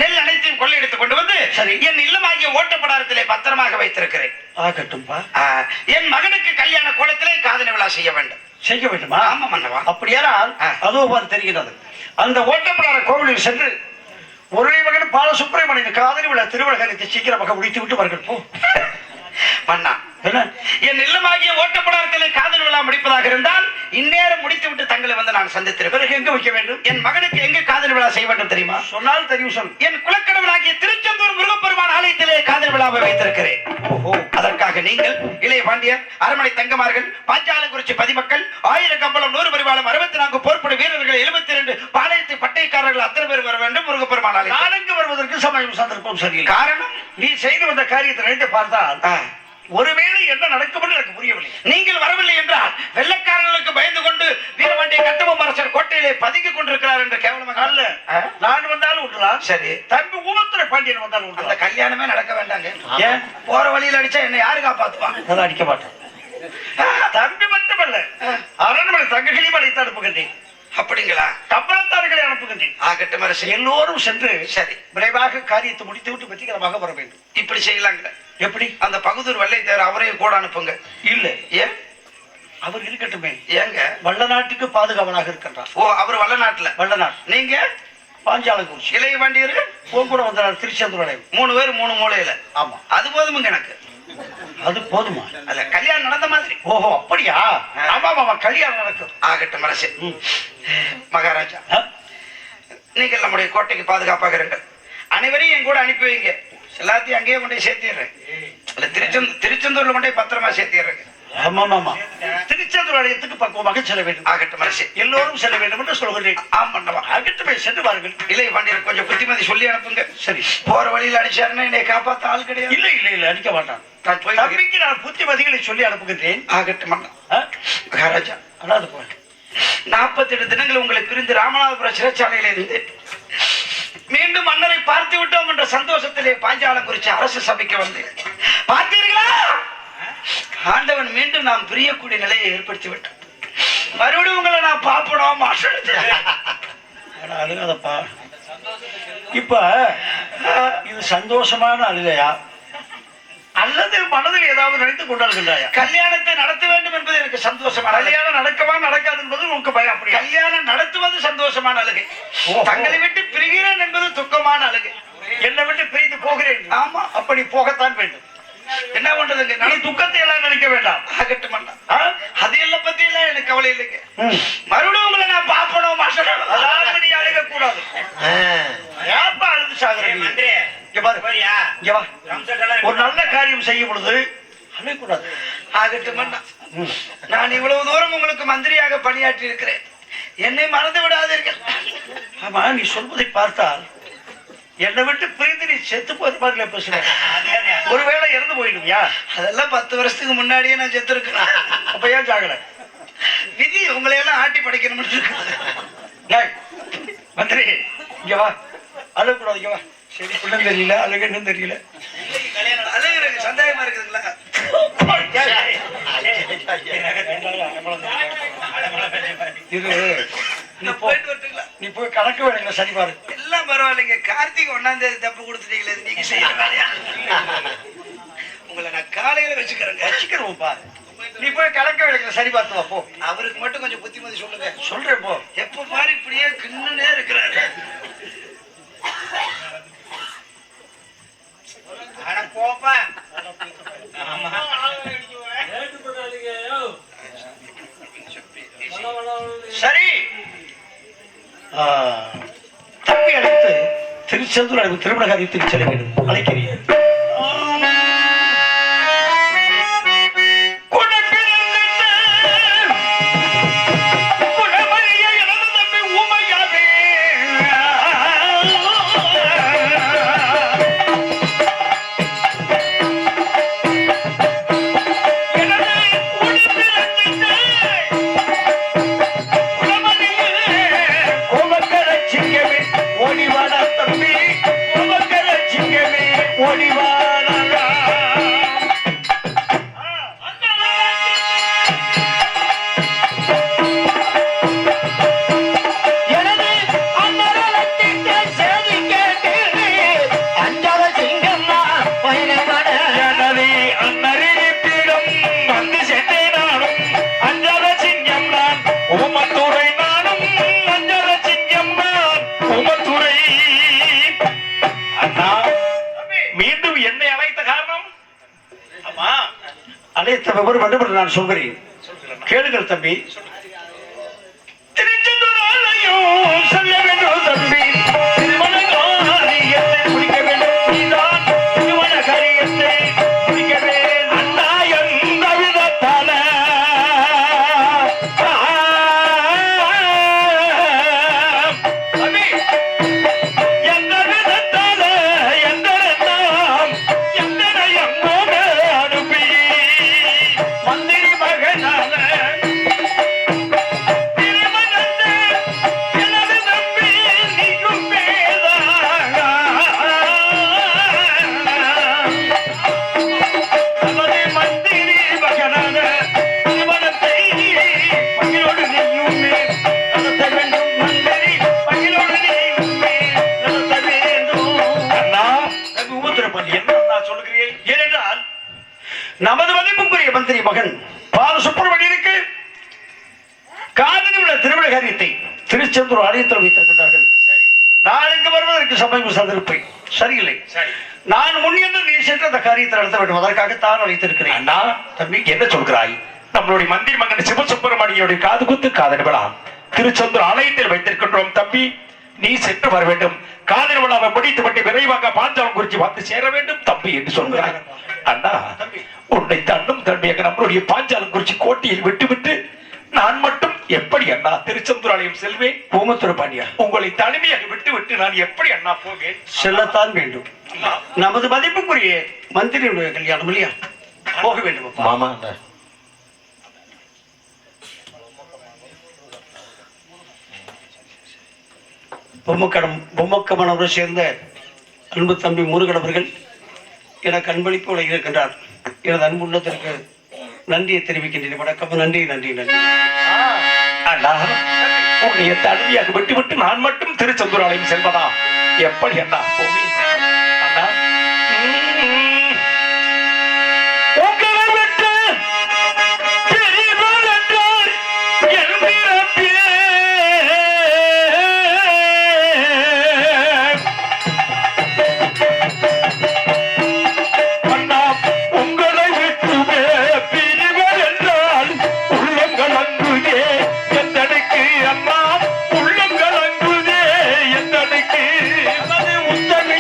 நெல் அனைத்தையும் கொள்ளையடித்துக் கொண்டு வந்து சரி, என் இல்லமாகிய ஓட்டப்படாரத்திலே பத்திரமாக வைத்திருக்கிறேன். ஆகட்டும்பா. என் மகனுக்கு கல்யாண கோலத்திலே காதணி விழா செய்ய வேண்டும். செய்ய வேண்டுமா? ஆமா மன்னவா. அப்படியானால் அதோ பார் தெரிகிறது. அந்த ஓட்டப்படார கோவிலில் சென்று ஒரு மகன் பாலசுப்ரமணியன் காதலி விழா திருவிழாத்தை சீக்கிரமாக முடித்து விட்டு வார்கள் போ. மன்னா, என் இல்லமாகிய ஓட்டப்படாரத்திலே காதல் விழா முடிப்பதாக இருந்தால் இந்நேரம் முடித்து விட்டு தங்களை வந்து நான் சந்தித்திருப்பேன். பிறகு எங்க வைக்க வேண்டும்? என் மகனுக்கு எங்க காதல் விழா செய்ய வேண்டும் தெரியுமா? சொன்னால் தெரியும். சொல். என் குலக்கடவுளாகிய திருச்செந்தூர் முருகப்பெருமான் ஆலயத்திலே காதல் விழாவை வைத்திருக்கிறேன். ஓஹோ. அதற்காக நீங்கள் இளைய பாண்டியர், அரண்மனை தங்கமார்கள், பாஞ்சாலங்குறிச்சி பதிமக்கள், 1000 கம்பளம், 100 பரிவாளம், 64 போர்ப்படை வீரர்கள், 72 பாளையத்து பட்டைக்காரர்கள் அத்தனை பேர் வர வேண்டும் முருகப்பெருமான் ஆலயம். நாடங்கு வருவதற்கு சமயம் சந்தர்ப்பம் சரியில்லை. காரணம், நீ செய்து வந்த காரியத்தை நினைத்து பார்த்தால் ஒருவேளை என்ன நடக்கும் என்று எனக்கு புரியவில்லை. நீங்கள் வரவில்லை என்றால் வெள்ளக்காரர்களுக்கு பயந்து கொண்டு வீரபாண்டிய கட்டபொம்மன் அரசர் கோட்டையிலே பதுங்கிக் கொண்டிருக்கிறார் என்று கேவலமாக அல்ல. நான் வந்தாலும் உண்டுதான். சரி, தம்பி ஊமத்துறை பாண்டியன் வந்தாலும் உண்டு. அந்த கல்யாணமே நடக்க வேண்டாங்க. ஏன்? போற வழியில் அடிச்சா என்ன யாரு காப்பாத்துவான்? அதை அடிக்க மாட்டேன். தம்பி மட்டுமல்ல, அரண்மனை தங்கங்களையும் அழைத்து அனுப்புகின்றேன். அப்படிங்களா? கம்பளத்தார்களை அனுப்புகின்றேன். ஆகட்டும் அரசு. எல்லோரும் சென்று சரி, விரைவாக காரியத்தை முடித்து விட்டு வெற்றிகரமாக வர வேண்டும். இப்படி செய்யலாங்க. எப்படி? அந்த பகுதூர் வெள்ளைத்தேவர் அவரையும் கூட அனுப்புங்க. இல்ல, ஏன்? அவர் இருக்கட்டுமே. ஏங்க? வள்ள நாட்டுக்கு பாதுகாவலாக இருக்கின்றார். ஓ, அவர் வல்லநாட்டுல. வள்ளநாடு. நீங்க பாஞ்சாலங்குறிச்சி. இளைய பாண்டியர் உன் கூட வந்தார் திருச்செந்தூர். 3 பேர் 3 மூலையில. ஆமா, அது போதுமுங்க எனக்கு. அது போதுமா? அல்ல, கல்யாணம் நடந்த மாதிரி. ஓஹோ, அப்படியா? ஆமா ஆமா, கல்யாணம் நடக்கும். ஆகட்டும் அரசு. மகாராஜா, நீங்கள் நம்முடைய கோட்டைக்கு பாதுகாப்பாக இருங்கள். அனைவரையும் என் கூட அனுப்பி வைங்க. எல்லாத்தையும் அங்கேயே கொண்டு சேர்த்திடுறேன். இல்ல, திருச்செந்தூர்ல கொண்டே பத்திரமா சேர்த்திடுறேன். ஆமா ஆமா, திருச்செந்தூர் ஆலயத்துக்கு பக்குவமாக செல்ல வேண்டும். ஆகட்டும் அரசு. எல்லோரும் செல்ல வேண்டும் என்று சொல்கிறேன். ஆமாண்டவா. ஆகட்டுமே, சென்று வாருங்கள். இளைய பாண்டியர் கொஞ்சம் புத்திமதி சொல்லி அனுப்புங்க. சரி. போற வழியில் அடிச்சாருன்னா என்னை காப்பாத்த ஆள் கிடையாது. இல்ல இல்ல இல்ல, அடிக்க மாட்டான். நான் போய் தம்பிக்கு நான் புத்திமதிகளை சொல்லி அனுப்புகின்றேன். ஆகட்டும் அண்ணா. மகாராஜா, அதாவது போய் 48 தினங்கள் உங்களை பிரிந்து ராமநாதபுரம் சிறைச்சாலையில் இருந்து மீண்டும் மன்னரை பார்த்து விட்டோம் என்ற சந்தோஷத்திலே பாஞ்சாலங்குறிச்சி அரசு சபைக்கு வந்து பார்த்தீர்களா? ஆண்டவன் மீண்டும் நாம் பிரியக்கூடிய நிலையை ஏற்படுத்தி விட்டான். மறுபடியும் உங்களை நான் பாப்பணும். அழுகாதப்பா. இப்ப இது சந்தோஷமான அழுகையா அல்லது மனதில் ஏதாவது நினைத்துக் கொண்டாடுகின்றாயா? கல்யாணத்தை நடத்த வேண்டும் என்பது எனக்கு சந்தோஷமான. கல்யாணம் நடக்கவா நடக்காது என்பது உனக்கு பயம். அப்படி கல்யாணம் நடத்துவது சந்தோஷமான அழுகை. தங்களை விட்டு பிரிகிறேன் என்பது துக்கமான அழுகை. என்னை விட்டு பிரிந்து போகிறேன். ஆமா, அப்படி போகத்தான் வேண்டும். என்ன பண்றதுங்க? நீ துக்கத்தை எல்லாம் நினைக்க வேண்டாம். ஆகட்டும் அண்ணா. அது எல்லாம் பத்தி எல்லாம் எனக்கு கவலை இல்லைங்க. மறுபடியும் உங்களை நான் பாப்பணும். அதாவது நீ அழுக கூடாது. ஏப்பா அழுது சாகுறீங்க? ஒரு நல்ல காரியம் செய்யும் பொழுது அழக்கூடாது. ஆகட்டும் அண்ணா. நான் இவ்வளவு தூரம் உங்களுக்கு மந்திரியாக பணியாற்றி இருக்கிறேன். என்னை மறந்து விடாதீர்கள். ஆமா, நீ சொல்வதை பார்த்தால் என்னை விட்டு பிரிந்து நீ செத்து போற மாதிரி பேசுற. ஒருவேளை இறந்து போயிடுவியா? அதெல்லாம் 10 வருஷத்துக்கு முன்னாடியே நான் செத்து இருக்கிறேன். அப்ப ஏன் சாகல? விதி உங்களை எல்லாம் ஆட்டி படைக்கணும்னு இருக்குது. மந்திரி, இங்க வா. அழக்கூடாது. இங்க வா. சரி, பிள்ளைன்னு தெரியல, அழகுன்னு தெரியல. அழுகுறதுக்கு சந்தேகமா இருக்குதுங்களா? இரு நான் போயிட்டு வரட்டுங்களா? நீ போய் கணக்கு வேலைகளை சரி பாரு. எல்லாம் பரவாயில்லைங்க. கார்த்திகை 1ஆம் தேதி தப்பு கொடுத்துட்டீங்களே, இது நீங்க செய்யற வேலையா? உங்களை நான் காலையில வச்சுக்கிறேன்ப்பா. நீ போய் கணக்கு வேலைகளை சரி பார்த்து வா போ. அவருக்கு மட்டும் கொஞ்சம் புத்திமதி சொல்லுங்க. சொல்றேன் போ. எப்ப பாரு இப்படியே கிண்ணுனே இருக்கிறாரு. ஆனா போப்பா. சரி தம்பி அழைத்து திருச்செந்தூர் திருமண காரியத்துக்கு செல்ல வேண்டும். அழைக்கிறீர்கள். நான் சொல்கிறேன், கேளுங்கள் தம்பி. திருச்செந்தூர் ஆலயம் செல்ல வேண்டும் தம்பி. திருமண காரியத்தை முடிக்க வேண்டும். நீதான் திருமண காரியத்தை முடிக்க வேண்டும். அண்ணா எந்த விதத்தால தம்பி, எந்த விதத்தால எந்த அனுப்பி மந்திரி மகனால நமது மதிப்புக்குரிய மந்திரி மகன் பாலசுப்பிரமணியனுக்கு காதலி உள்ள திருமண காரியத்தை திருச்செந்தூர் ஆலயத்தில் வைத்திருக்கிறார்கள். நான் இங்கு வருவதற்கு சமயம் சந்திருப்பேன். சரியில்லை, நான் முன்னிருந்து நீ சென்று அந்த காரியத்தை நடத்த வேண்டும். அதற்காகத்தான் வைத்திருக்கிறேன். அண்ணா தம்பி, என்ன சொல்கிறாய்? நம்மளுடைய மந்திரி மகன் சிவசுப்பிரமணியனுடைய காது குத்து காதல் விழா திருச்செந்தூர் ஆலயத்தில் வைத்திருக்கின்றோம். தம்பி, நீ சென்று வர வேண்டும். காதல் விழாவை முடித்துவிட்டு விரைவாக பாஞ்சாலம் குறிச்சி வந்து சேர வேண்டும் தம்பி என்று சொல்கிறார். அண்ணா, உன்னை தன்னும் தன்மையாக நம்மளுடைய பாஞ்சாலம் குறிச்சி கோட்டையில் விட்டுவிட்டு நான் மட்டும் எப்படி அண்ணா திருச்செந்தூர் ஆலயம் செல்வேன்? பூமத்துறை பாண்டியா, உங்களை தனிமையாக விட்டுவிட்டு நான் எப்படி அண்ணா போவேன்? செல்லத்தான் வேண்டும். நமது மதிப்புக்குரிய மந்திரியுடைய கல்யாணம் இல்லையா, போக வேண்டும். மாமா, பொம்மக்கமனோடு சேர்ந்த அன்பு தம்பி முருகன் அவர்கள் எனக்கு அன்பளிப்பு வழங்கியிருக்கின்றார். எனது அன்புள்ளத்திற்கு நன்றியை தெரிவிக்கின்றேன். வணக்கம். நன்றி நன்றி நன்றி. உன்னை தனிமையாக விட்டுவிட்டு நான் மட்டும் திருச்செந்தூர் ஆலயம் செல்வதா எப்படி அண்ணா போவேன்? அண்ணா, உங்களை விட்டு பிரிவது என்றால் என் பிறப்பே. அண்ணா, உங்களை விட்டு பிரிவது என்றால் உள்ளங்கள் அங்குதே எந்தனுக்கு. அண்ணா, உள்ளங்கள் அங்குதே எந்தனுக்கு. உத்தமை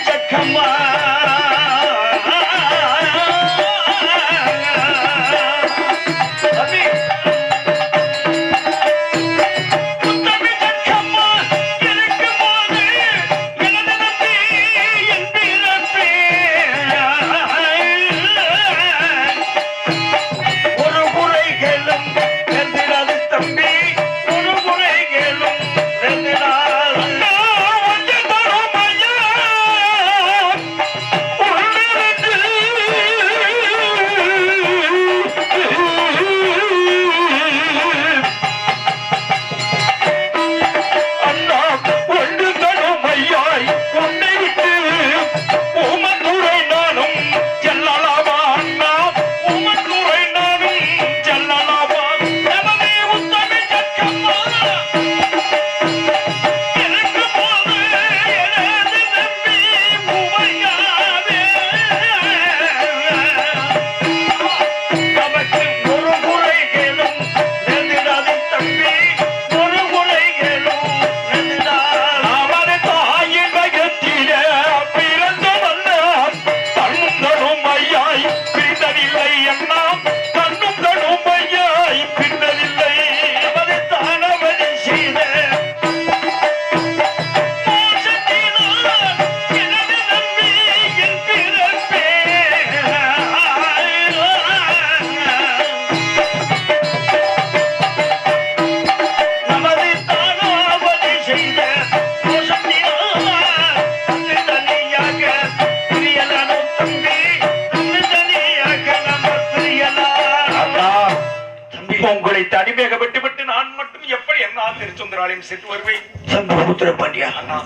உங்களை தனிமையாக விட்டுவிட்டு நான் மட்டும் எப்படி என்ன திருச்செந்தூராலயம் சென்று வருவேன்? சண்முகபுத்திர பாண்டியா, அண்ணா,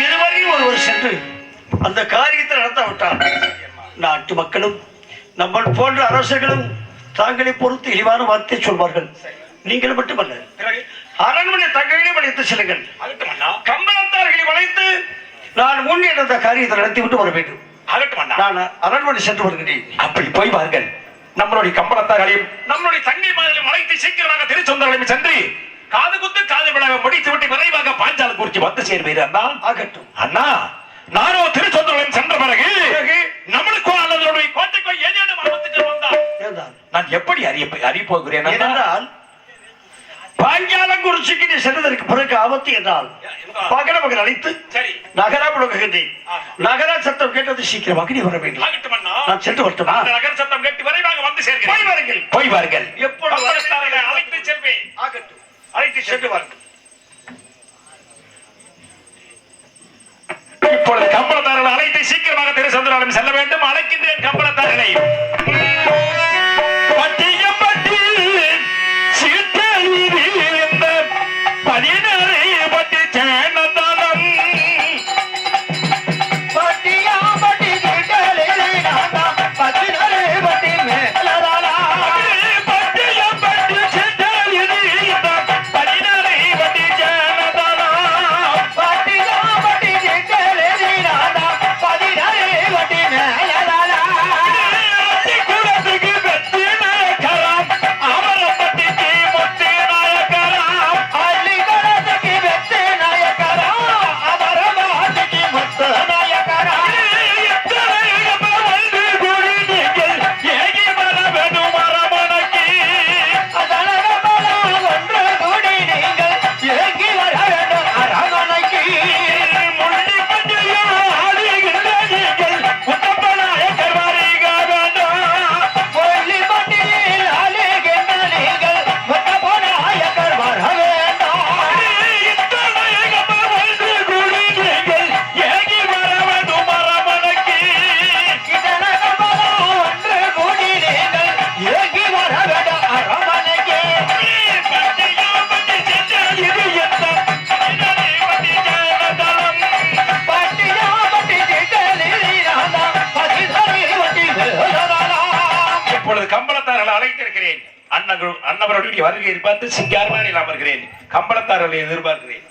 இருவரையும் ஒருவர் சென்று அந்த காரியத்தை நடத்தாவிட்டார் நாட்டு மக்களும் நம்ம போன்ற அரசர்களும் தாங்களை பொறுத்து இழிவான வார்த்தை சொல்வார்கள். நீங்கள் மட்டுமல்ல, பிறகு அரண்மனை தங்கையிலும் அழைத்து செல்லுங்கள். ஆகட்டும் அண்ணா. கம்பளத்தார்களை வளைத்து நான் முன்னே அந்த காரியத்தை நடத்தி விட்டு வர வேண்டும். ஆகட்டும் அண்ணா. நான் அரண்மனை சென்று வருகிறேன். அப்படி போய் வாருங்கள். நம்மளுடைய கம்பளத்தார்களையும் நம்மளுடைய தங்கை மகளையும் அழைத்து சீக்கிரமாக திருச்செந்தூராலயம் சென்று காது குத்து காது விழாவை முடித்து விட்டு விரைவாக பாஞ்சாலம் குறிச்சி வந்து சேர்வீர் அண்ணா. ஆகட்டும் அண்ணா, நானோ திருச்செந்தூராலயம் சென்ற பிறகு நம்மளுக்கோ அல்லது கோட்டைக்கோ ஏதேனும் ஆபத்துக்கள் வந்தால் ஏன்தான் நான் எப்படி அறியப்போகிறேன்? ஏனென்றால் பாஞ்சாலங்குறிச்சிக்கு நீ சென்றதற்கு பிறகு ஆபத்து என்றால் பகல மகன் அழைத்து சரி நகரா முழங்குகின்றேன். நகரா சத்தம் கேட்டது சீக்கிரமாக நீ வர வேண்டும். ஆகட்டும் அண்ணா. நான் சென்று வரட்டுமா? அந்த நகர சத்தம் கேட்டு விரைவாக வந்து சேர்கிறேன். போய் வாருங்கள். போய் வாருங்கள். எப்பொழுது கம்பளத்தார்களை அழைத்து செல்வேன். ஆகட்டும், அழைத்து சென்று வாருங்கள். இப்பொழுது கம்பளத்தார்களை அழைத்து சீக்கிரமாக திருச்செந்தூராலயம் செல்ல வேண்டும். அழைக்கின்றேன் கம்பளத்தார்களை. பட்டியப்பட்டி சீட்டழிவில் இந்த 16 பட்டி சேனதானம் பட்டியாம்பட்டி சீட்டழிவில் நான்தான் 16 பட்டி மேலதானா. பட்டியப்பட்டி சீட்டழிவில் இந்த 16 பட்டி சேனதானம் பட்டியாம்பட்டி சீட்டழிவில் நான்தான் 16 பட்டி மேலதானா. குலத்துக்கு வெற்றி நாயக்கராம் அமரப்பட்டிக்கு முத்தி நாயக்கராம் அள்ளிகரத்துக்கு வெற்றி நாயக்கரா, அமரவாதிக்கு முத்து நாயக்கரா. அதனகமெல்லாம் ஒன்று கூடி நீங்கள் ஏங்கி வர வேண்டும் அரண்மனைக்கு. கொல்லிப்பட்டியில் அழுகின்ற நீங்கள் முத்தப்ப நாயக்கர் வர வேண்டும். இதனகமெல்லாம் ஒன்று கூடி நீங்கள் ஏங்கி வர வேண்டும் அரண்மனைக்கு. பட்டியாம்பட்டி சீட்டழிவில் நான்தான் 16 பட்டி மேலதானா. இப்பொழுது கம்பளத்தார்களை அழைத்திருக்கிறேன். அன்னவருடைய வருகையை பார்த்து சிங்காரமாக அமர்கிறேன். கம்பளத்தார்களை எதிர்பார்க்கிறேன்.